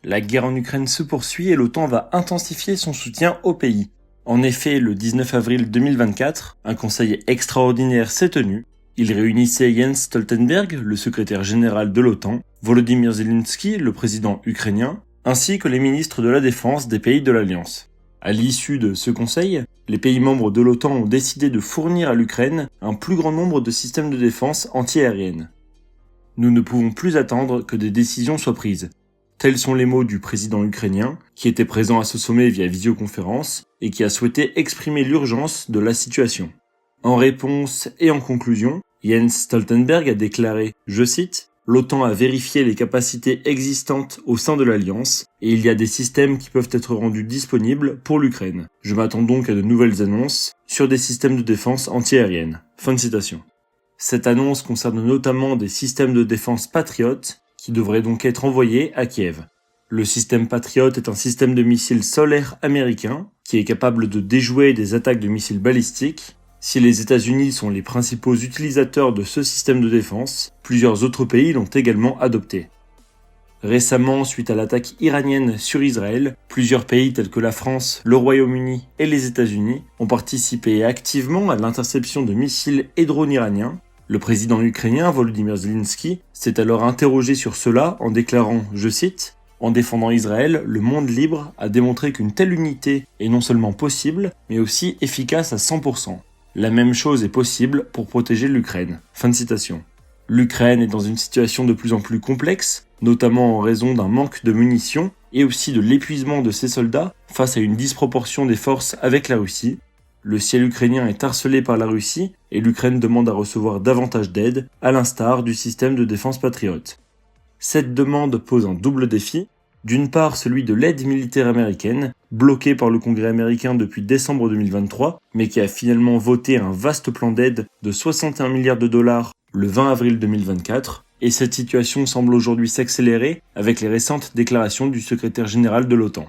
La guerre en Ukraine se poursuit et l'OTAN va intensifier son soutien au pays. En effet, le 19 avril 2024, un conseil extraordinaire s'est tenu. Il réunissait Jens Stoltenberg, le secrétaire général de l'OTAN, Volodymyr Zelensky, le président ukrainien, ainsi que les ministres de la Défense des pays de l'Alliance. À l'issue de ce conseil, les pays membres de l'OTAN ont décidé de fournir à l'Ukraine un plus grand nombre de systèmes de défense antiaérienne. Nous ne pouvons plus attendre que des décisions soient prises. Tels sont les mots du président ukrainien, qui était présent à ce sommet via visioconférence et qui a souhaité exprimer l'urgence de la situation. En réponse et en conclusion, Jens Stoltenberg a déclaré, je cite, « L'OTAN a vérifié les capacités existantes au sein de l'Alliance et il y a des systèmes qui peuvent être rendus disponibles pour l'Ukraine. Je m'attends donc à de nouvelles annonces sur des systèmes de défense antiaérienne. » Fin de citation. Cette annonce concerne notamment des systèmes de défense Patriot qui devraient donc être envoyés à Kiev. Le système Patriot est un système de missiles solaires américain qui est capable de déjouer des attaques de missiles balistiques. Si les États-Unis sont les principaux utilisateurs de ce système de défense, plusieurs autres pays l'ont également adopté. Récemment, suite à l'attaque iranienne sur Israël, plusieurs pays tels que la France, le Royaume-Uni et les États-Unis ont participé activement à l'interception de missiles et drones iraniens. Le président ukrainien Volodymyr Zelensky s'est alors interrogé sur cela en déclarant, je cite, « En défendant Israël, le monde libre a démontré qu'une telle unité est non seulement possible, mais aussi efficace à 100%. La même chose est possible pour protéger l'Ukraine. » Fin de citation. L'Ukraine est dans une situation de plus en plus complexe, notamment en raison d'un manque de munitions et aussi de l'épuisement de ses soldats face à une disproportion des forces avec la Russie. Le ciel ukrainien est harcelé par la Russie et l'Ukraine demande à recevoir davantage d'aide, à l'instar du système de défense Patriot. Cette demande pose un double défi. D'une part, celui de l'aide militaire américaine, bloquée par le Congrès américain depuis décembre 2023, mais qui a finalement voté un vaste plan d'aide de 61 milliards de dollars le 20 avril 2024, et cette situation semble aujourd'hui s'accélérer avec les récentes déclarations du secrétaire général de l'OTAN.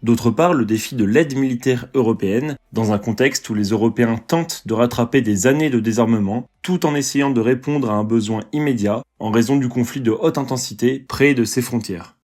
D'autre part, le défi de l'aide militaire européenne, dans un contexte où les Européens tentent de rattraper des années de désarmement, tout en essayant de répondre à un besoin immédiat en raison du conflit de haute intensité près de ses frontières.